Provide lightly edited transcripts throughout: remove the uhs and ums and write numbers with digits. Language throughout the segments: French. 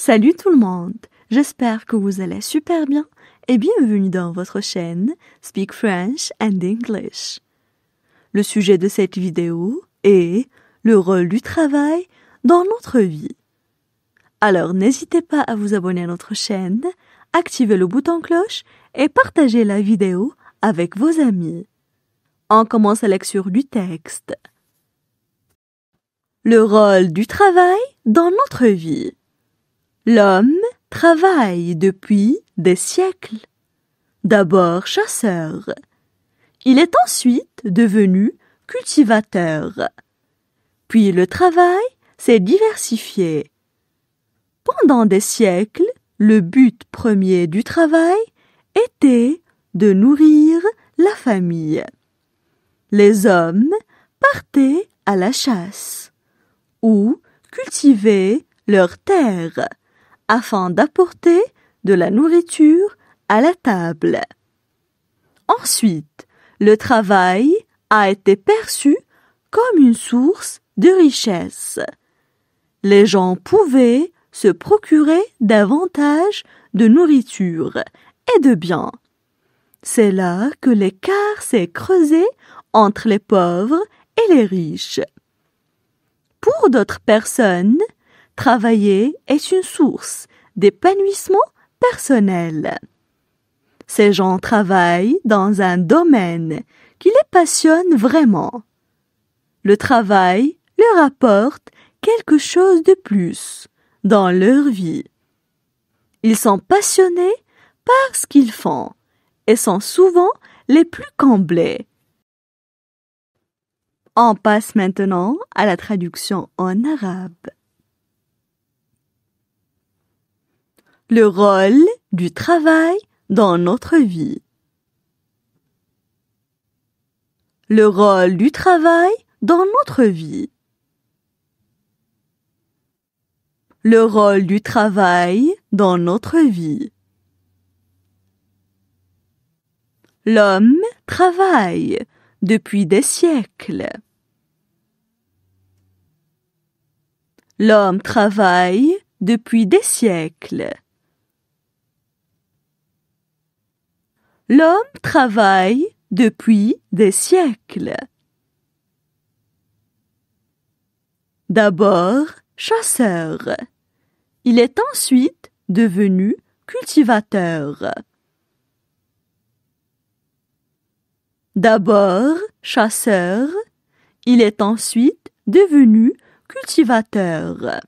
Salut tout le monde, j'espère que vous allez super bien et bienvenue dans votre chaîne Speak French and English. Le sujet de cette vidéo est le rôle du travail dans notre vie. Alors n'hésitez pas à vous abonner à notre chaîne, activer le bouton cloche et partager la vidéo avec vos amis. On commence la lecture du texte. Le rôle du travail dans notre vie. L'homme travaille depuis des siècles. D'abord chasseur. Il est ensuite devenu cultivateur. Puis le travail s'est diversifié. Pendant des siècles, le but premier du travail était de nourrir la famille. Les hommes partaient à la chasse ou cultivaient leurs terres afin d'apporter de la nourriture à la table. Ensuite, le travail a été perçu comme une source de richesse. Les gens pouvaient se procurer davantage de nourriture et de biens. C'est là que l'écart s'est creusé entre les pauvres et les riches. Pour d'autres personnes, travailler est une source d'épanouissement personnel. Ces gens travaillent dans un domaine qui les passionne vraiment. Le travail leur apporte quelque chose de plus dans leur vie. Ils sont passionnés par ce qu'ils font et sont souvent les plus comblés. On passe maintenant à la traduction en arabe. Le rôle du travail dans notre vie. Le rôle du travail dans notre vie. Le rôle du travail dans notre vie. L'homme travaille depuis des siècles. L'homme travaille depuis des siècles. L'homme travaille depuis des siècles. D'abord chasseur. Il est ensuite devenu cultivateur. D'abord chasseur. Il est ensuite devenu cultivateur.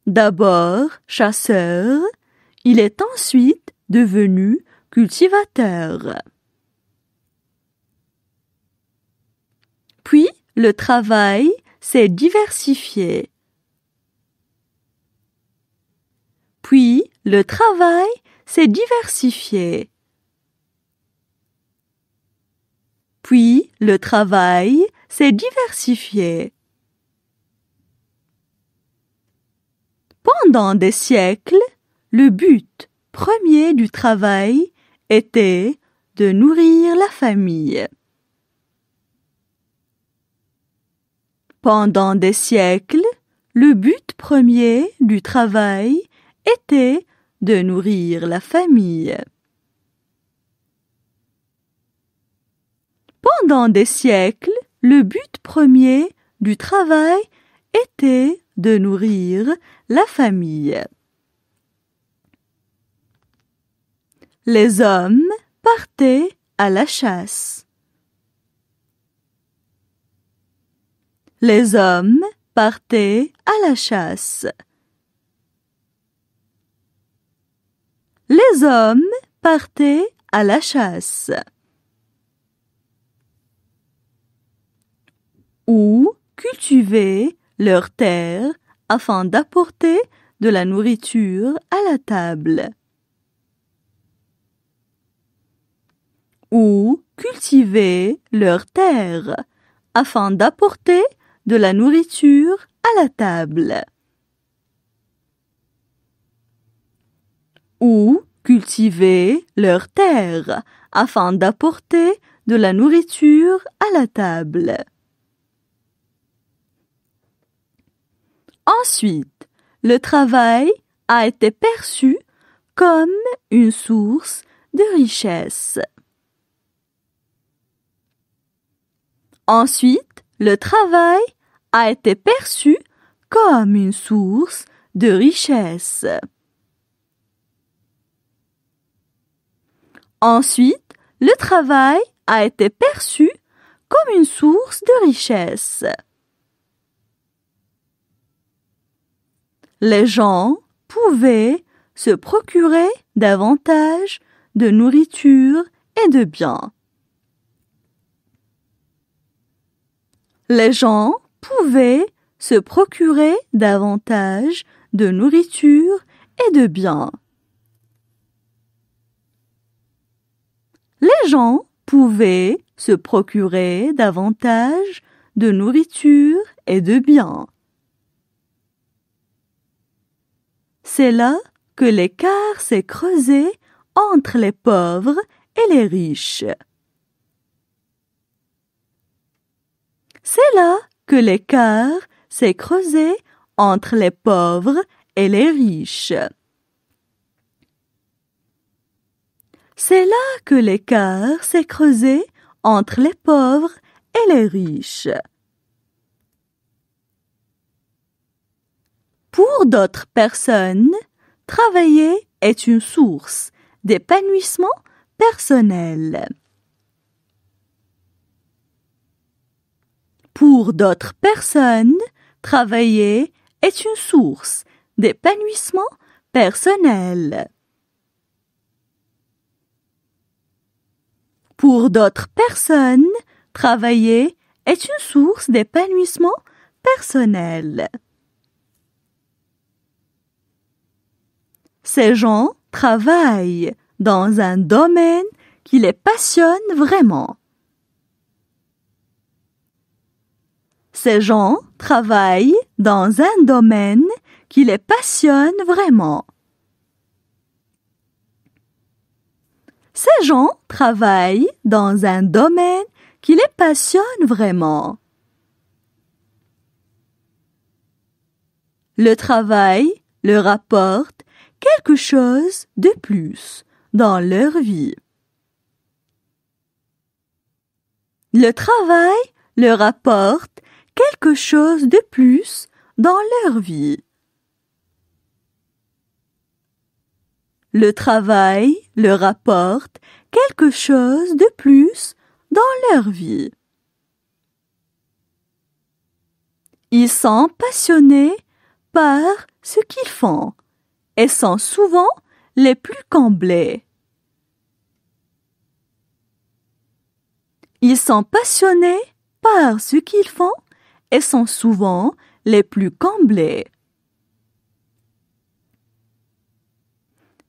D'abord chasseur. Il est ensuite devenu cultivateur. Puis le travail s'est diversifié. Puis le travail s'est diversifié. Puis le travail s'est diversifié. Pendant des siècles, le but premier du travail était de nourrir la famille. Pendant des siècles, le but premier du travail était de nourrir la famille. Pendant des siècles, le but premier du travail était de nourrir la famille. Les hommes partaient à la chasse. Les hommes partaient à la chasse. Les hommes partaient à la chasse. Ou cultivaient leurs terres afin d'apporter de la nourriture à la table. Ou cultivaient leurs terres afin d'apporter de la nourriture à la table. Ou cultivaient leurs terres afin d'apporter de la nourriture à la table. Ensuite, le travail a été perçu comme une source de richesse. Ensuite, le travail a été perçu comme une source de richesse. Ensuite, le travail a été perçu comme une source de richesse. Les gens pouvaient se procurer davantage de nourriture et de biens. Les gens pouvaient se procurer davantage de nourriture et de biens. Les gens pouvaient se procurer davantage de nourriture et de biens. C'est là que l'écart s'est creusé entre les pauvres et les riches. C'est là que l'écart s'est creusé entre les pauvres et les riches. C'est là que l'écart s'est creusé entre les pauvres et les riches. Pour d'autres personnes, travailler est une source d'épanouissement personnel. Pour d'autres personnes, travailler est une source d'épanouissement personnel. Pour d'autres personnes, travailler est une source d'épanouissement personnel. Ces gens travaillent dans un domaine qui les passionne vraiment. Ces gens travaillent dans un domaine qui les passionne vraiment. Ces gens travaillent dans un domaine qui les passionne vraiment. Le travail leur apporte quelque chose de plus dans leur vie. Le travail leur apporte quelque chose de plus dans leur vie. Le travail leur apporte quelque chose de plus dans leur vie. Ils sont passionnés par ce qu'ils font et sont souvent les plus comblés. Ils sont passionnés par ce qu'ils font et sont souvent les plus comblés.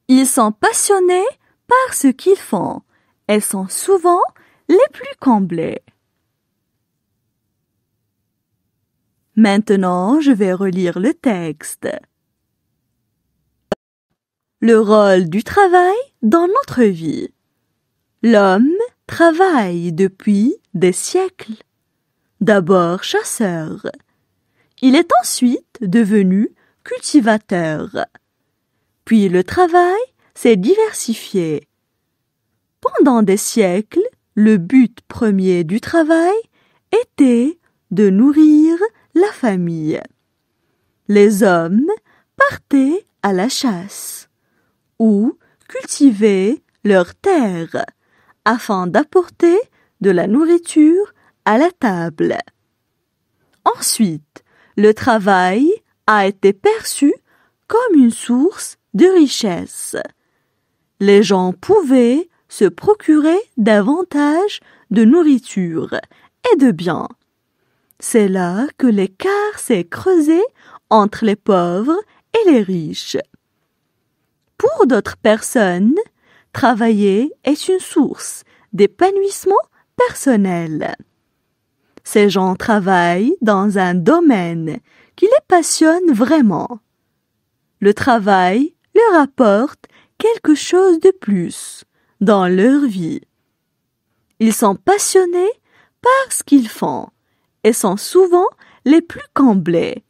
Ils sont passionnés par ce qu'ils font et sont souvent les plus comblés. Maintenant, je vais relire le texte. Le rôle du travail dans notre vie. L'homme travaille depuis des siècles. D'abord chasseur. Il est ensuite devenu cultivateur. Puis le travail s'est diversifié. Pendant des siècles, le but premier du travail était de nourrir la famille. Les hommes partaient à la chasse ou cultivaient leurs terres afin d'apporter de la nourriture à la table. Ensuite, le travail a été perçu comme une source de richesse. Les gens pouvaient se procurer davantage de nourriture et de biens. C'est là que l'écart s'est creusé entre les pauvres et les riches. Pour d'autres personnes, travailler est une source d'épanouissement personnel. Ces gens travaillent dans un domaine qui les passionne vraiment. Le travail leur apporte quelque chose de plus dans leur vie. Ils sont passionnés par ce qu'ils font et sont souvent les plus comblés.